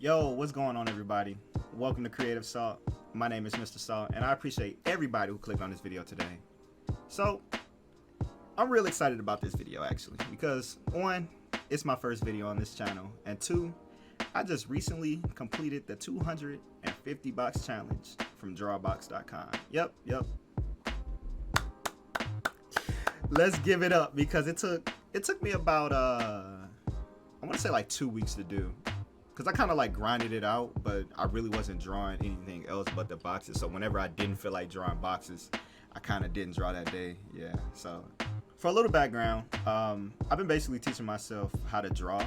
Yo, what's going on, everybody? Welcome to Creative Salt. My name is Mr. Salt, and I appreciate everybody who clicked on this video today. So, I'm real excited about this video, actually, because one, it's my first video on this channel, and two, I just recently completed the 250 box challenge from Drawabox.com. Yep. Let's give it up, because it took me about I want to say like 2 weeks to do. Because I kind of like grinded it out, but I really wasn't drawing anything else but the boxes. So whenever I didn't feel like drawing boxes, I kind of didn't draw that day. Yeah, so for a little background, I've been basically teaching myself how to draw.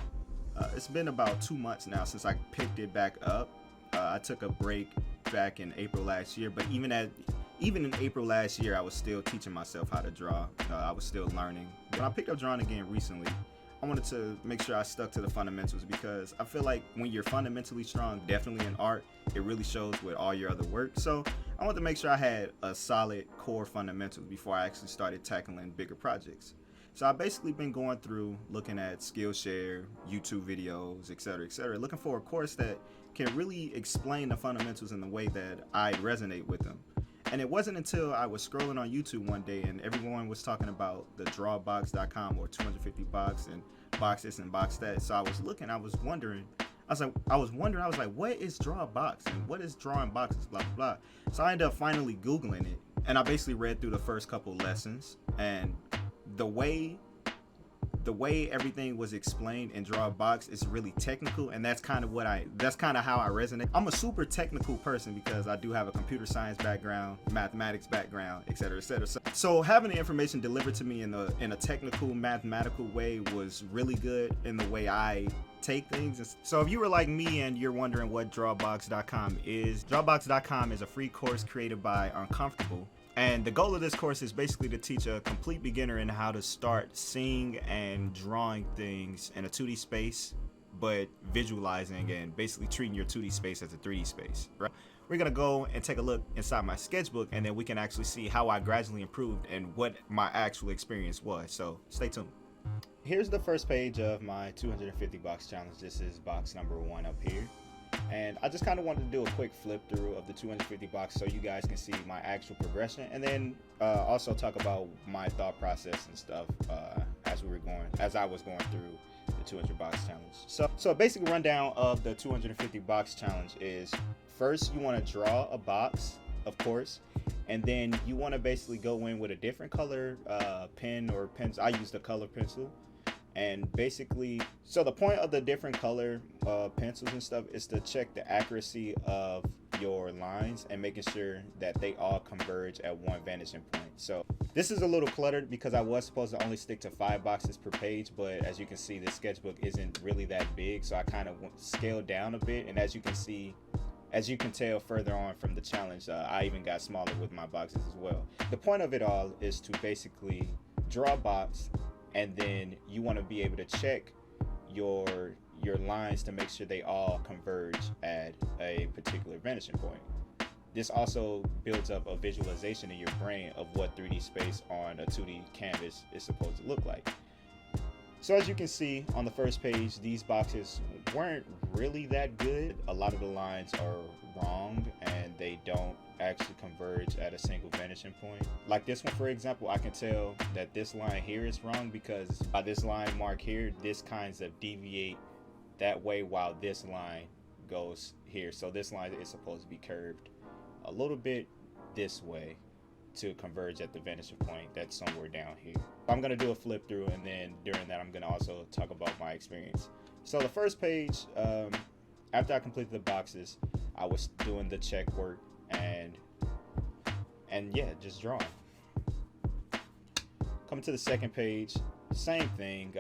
It's been about 2 months now since I picked it back up. I took a break back in April last year, but even in April last year, I was still teaching myself how to draw. I was still learning. When I picked up drawing again recently, I wanted to make sure I stuck to the fundamentals, because I feel like when you're fundamentally strong, definitely in art, it really shows with all your other work. So I wanted to make sure I had a solid core fundamentals before I actually started tackling bigger projects. So I've basically been going through looking at Skillshare, YouTube videos, etc., looking for a course that can really explain the fundamentals in the way that I resonate with them. And it wasn't until I was scrolling on YouTube one day and everyone was talking about the Drawabox.com or 250 box and box this and box that. So I was looking, I was wondering, what is Drawabox and what is drawing boxes, blah, blah, blah. So I ended up finally Googling it, and I basically read through the first couple lessons, and the way everything was explained in Drawabox is really technical, and that's kind of how I resonate. I'm a super technical person because I do have a computer science background, mathematics background, etc. So having the information delivered to me in a technical, mathematical way was really good in the way I take things. So if you were like me and you're wondering what Drawabox.com is a free course created by Uncomfortable. And the goal of this course is basically to teach a complete beginner in how to start seeing and drawing things in a 2D space, but visualizing and basically treating your 2D space as a 3D space. Right? We're gonna go and take a look inside my sketchbook, and then we can actually see how I gradually improved and what my actual experience was. So stay tuned. Here's the first page of my 250 box challenge. This is box number 1 up here. And I just kind of wanted to do a quick flip through of the 250 box so you guys can see my actual progression, and then also talk about my thought process and stuff as I was going through the 200 box challenge. So a basic rundown of the 250 box challenge is, first you want to draw a box, of course, and then you want to basically go in with a different color pen or pencil. I used a color pencil. And basically, so the point of the different color pencils and stuff is to check the accuracy of your lines and making sure that they all converge at one vanishing point. So this is a little cluttered because I was supposed to only stick to 5 boxes per page, but as you can see, the sketchbook isn't really that big, so I kind of scaled down a bit. And as you can tell further on from the challenge, I even got smaller with my boxes as well. The point of it all is to basically draw a box, and then you want to be able to check your lines to make sure they all converge at a particular vanishing point. This also builds up a visualization in your brain of what 3D space on a 2D canvas is supposed to look like. So as you can see on the first page, these boxes weren't really that good. A lot of the lines are wrong and they don't actually converge at a single vanishing point. Like this one, for example, I can tell that this line here is wrong because by this line mark here, this kinds of deviate that way while this line goes here. So this line is supposed to be curved a little bit this way to converge at the vanishing point that's somewhere down here. I'm gonna do a flip through, and then during that I'm gonna also talk about my experience. So the first page, after I completed the boxes, I was doing the check work and yeah, just drawing. Coming to the second page, same thing.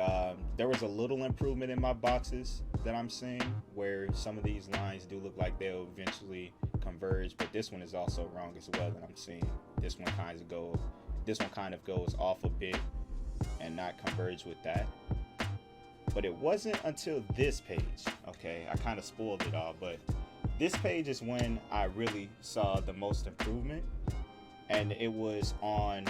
There was a little improvement in my boxes that I'm seeing, where some of these lines do look like they'll eventually converge, but this one is also wrong as well that I'm seeing. This one kind of goes off a bit and not converge with that. But it wasn't until this page, okay, I kind of spoiled it all, but this page is when I really saw the most improvement, and it was on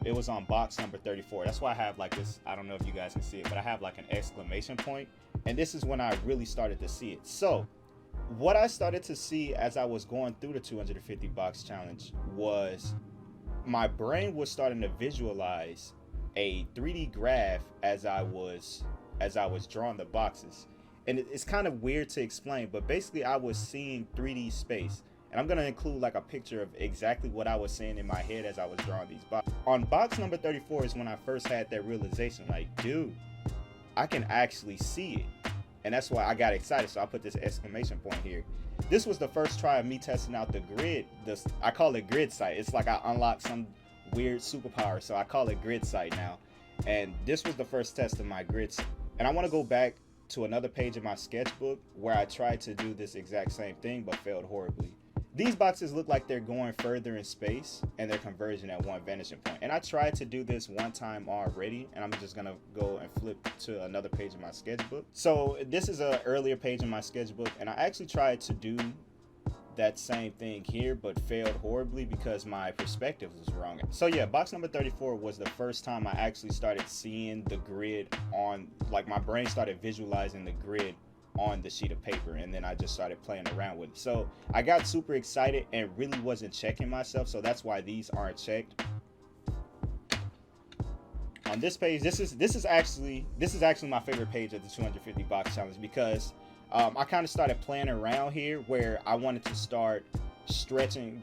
It was on box number 34. That's why I have like this. I don't know if you guys can see it, but I have like an exclamation point. And this is when I really started to see it. So what I started to see as I was going through the 250 box challenge was my brain was starting to visualize a 3D graph as I was drawing the boxes. And it's kind of weird to explain, but basically I was seeing 3D space. And I'm gonna include like a picture of exactly what I was seeing in my head as I was drawing these boxes. On box number 34 is when I first had that realization, like, dude, I can actually see it. And that's why I got excited. So I put this exclamation point here. This was the first try of me testing out the grid. I call it grid sight. It's like I unlocked some weird superpower. So I call it grid sight now. And this was the first test of my grid sight. And I want to go back to another page of my sketchbook where I tried to do this exact same thing but failed horribly. These boxes look like they're going further in space and they're converging at one vanishing point. And I tried to do this one time already, and I'm just gonna go and flip to another page of my sketchbook. So this is an earlier page in my sketchbook, and I actually tried to do that same thing here but failed horribly because my perspective was wrong. So yeah, box number 34 was the first time I actually started seeing the grid on, like my brain started visualizing the grid on the sheet of paper, and then I just started playing around with it. So I got super excited and really wasn't checking myself, so that's why these aren't checked. On this page, this is actually my favorite page of the 250 box challenge because I kind of started playing around here where I wanted to start stretching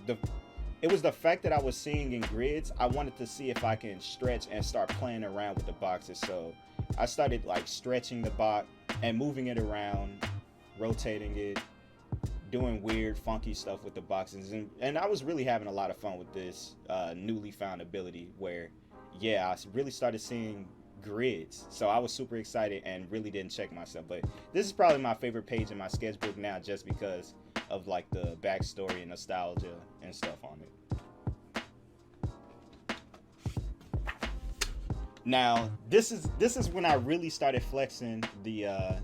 it was the fact that I was seeing in grids. I wanted to see if I can stretch and start playing around with the boxes. So I started like stretching the box and moving it around, rotating it, doing weird, funky stuff with the boxes. And I was really having a lot of fun with this newly found ability where, yeah, I really started seeing grids. So I was super excited and really didn't check myself. But this is probably my favorite page in my sketchbook now just because of like the backstory and nostalgia and stuff on it. Now, this is when I really started flexing in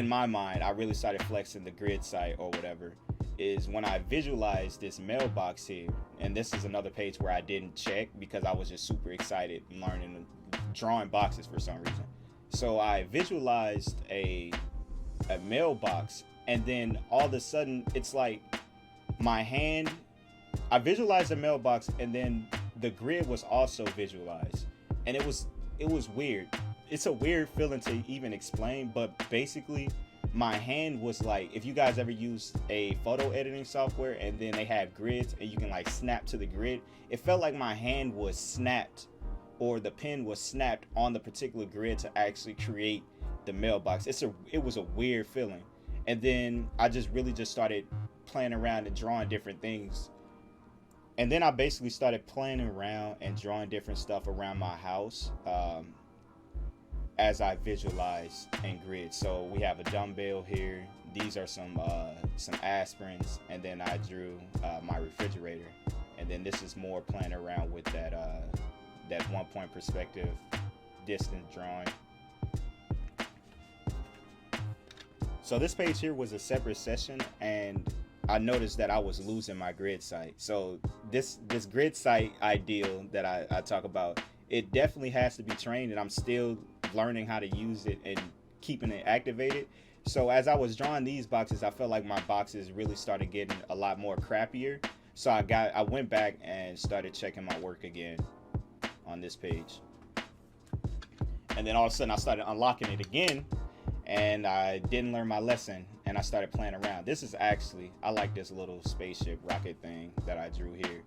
my mind, I really started flexing the grid sight or whatever, is when I visualized this mailbox here. And this is another page where I didn't check because I was just super excited learning drawing boxes for some reason. So I visualized a mailbox, and then all of a sudden it's like my hand, I visualized the mailbox, and then the grid was also visualized, and it was weird. It's a weird feeling to even explain, but basically my hand was like, if you guys ever used a photo editing software and then they have grids and you can like snap to the grid, it felt like my hand was snapped, or the pen was snapped on the particular grid to actually create the mailbox. It was a weird feeling. And then I just really just started playing around and drawing different things. And then I basically started playing around and drawing different stuff around my house as I visualize and grid. So we have a dumbbell here. These are some aspirins, and then I drew my refrigerator. And then this is more playing around with that 1-point perspective, distance drawing. So this page here was a separate session, and I noticed that I was losing my grid sight. So this grid sight ideal that I talk about, it definitely has to be trained, and I'm still learning how to use it and keeping it activated. So as I was drawing these boxes, I felt like my boxes really started getting a lot more crappier. So I went back and started checking my work again on this page. And then all of a sudden I started unlocking it again, and I didn't learn my lesson, and I started playing around. This is actually, I like this little spaceship rocket thing that I drew here.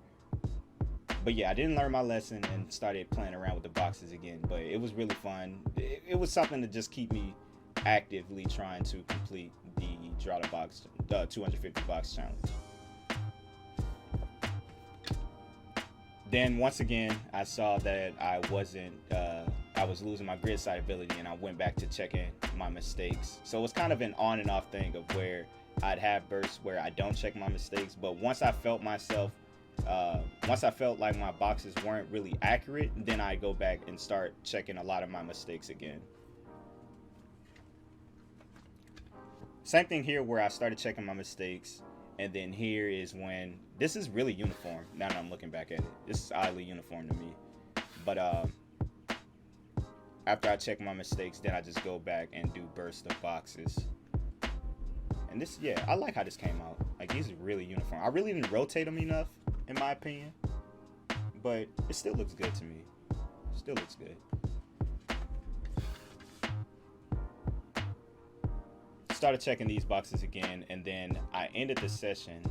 But yeah, I didn't learn my lesson and started playing around with the boxes again. But it was really fun. It was something to just keep me actively trying to complete the Drawabox 250 box challenge. Then once again, I saw that I was losing my grid sight ability, and I went back to checking my mistakes. So it's kind of an on and off thing of where I'd have bursts where I don't check my mistakes, but once I felt like my boxes weren't really accurate, then I go back and start checking a lot of my mistakes again. Same thing here where I started checking my mistakes, And then here is when, this is really uniform now that I'm looking back at it. This is oddly uniform to me. But after I check my mistakes, then I just go back and do burst of boxes. And this, yeah, I like how this came out. Like, these are really uniform. I really didn't rotate them enough, in my opinion. But it still looks good to me. Still looks good. Started checking these boxes again, and then I ended the session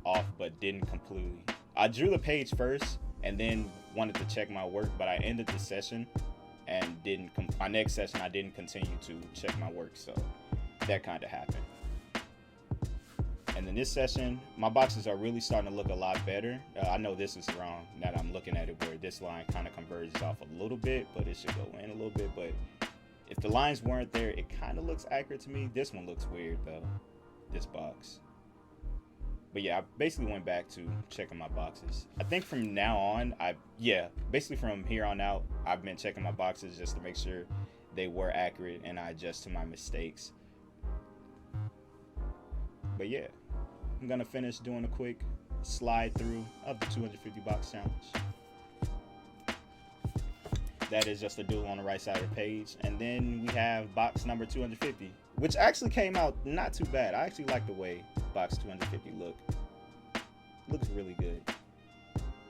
off, but didn't completely. I drew the page first, and then wanted to check my work, but I ended the session and didn't. My next session, I didn't continue to check my work, so that kind of happened. And then this session, my boxes are really starting to look a lot better. I know this is wrong now that I'm looking at it, where this line kind of converges off a little bit, but it should go in a little bit. But if the lines weren't there, it kind of looks accurate to me. This one looks weird though, this box. But yeah, I basically went back to checking my boxes. I think from now on, basically from here on out, I've been checking my boxes just to make sure they were accurate, and I adjust to my mistakes. But yeah, I'm gonna finish doing a quick slide through of the 250 box challenge. That is just a doodle on the right side of the page. And then we have box number 250, which actually came out not too bad. I actually like the way box 250 looks really good,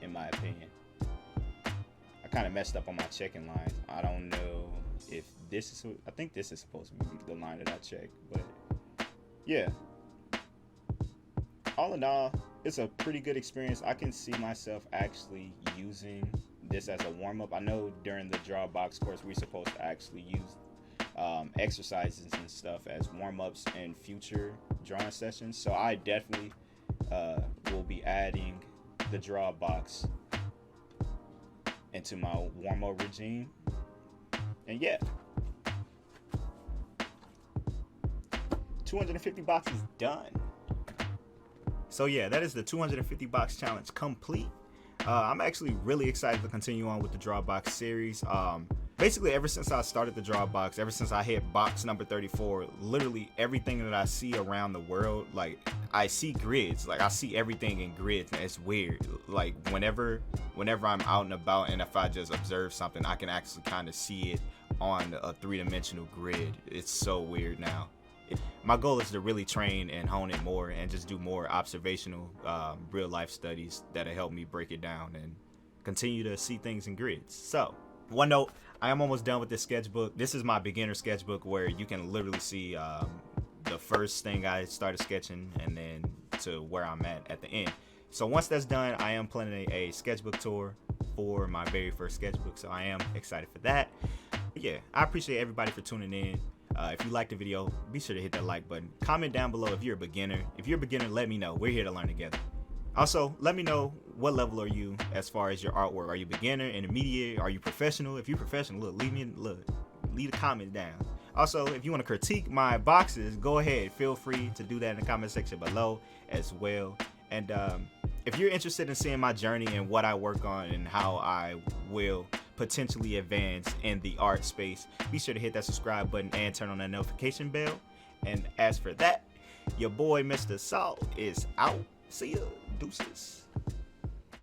in my opinion. I kind of messed up on my checking lines. I don't know if this is, I think this is supposed to be the line that I checked, but yeah. All in all, it's a pretty good experience. I can see myself actually using this as a warm-up. I know during the Drawabox course we're supposed to actually use exercises and stuff as warm-ups in future drawing sessions, so I definitely will be adding the Drawabox into my warm-up regime. And yeah, 250 boxes done. So yeah, that is the 250 box challenge complete. I'm actually really excited to continue on with the Drawabox series. Basically, ever since I started the Drawabox, ever since I hit box number 34, literally everything that I see around the world, like I see grids, like I see everything in grids, and it's weird. Like whenever I'm out and about, and if I just observe something, I can actually kind of see it on a three-dimensional grid. It's so weird now. My goal is to really train and hone it more and just do more observational real life studies that'll help me break it down and continue to see things in grids. So one note, I am almost done with this sketchbook. This is my beginner sketchbook where you can literally see the first thing I started sketching and then to where I'm at the end. So once that's done, I am planning a sketchbook tour for my very first sketchbook, so I am excited for that. But yeah, I appreciate everybody for tuning in. If you liked the video, be sure to hit that like button. Comment down below if you're a beginner. If you're a beginner, let me know. We're here to learn together. Also, let me know what level are you as far as your artwork. Are you beginner, intermediate? Are you professional? If you're professional, leave a comment down. Also, if you want to critique my boxes, go ahead. Feel free to do that in the comment section below as well. And if you're interested in seeing my journey and what I work on and how I will potentially advance in the art space, be sure to hit that subscribe button and turn on that notification bell. And as for that, your boy Mr. Salt is out. See ya. Deuces.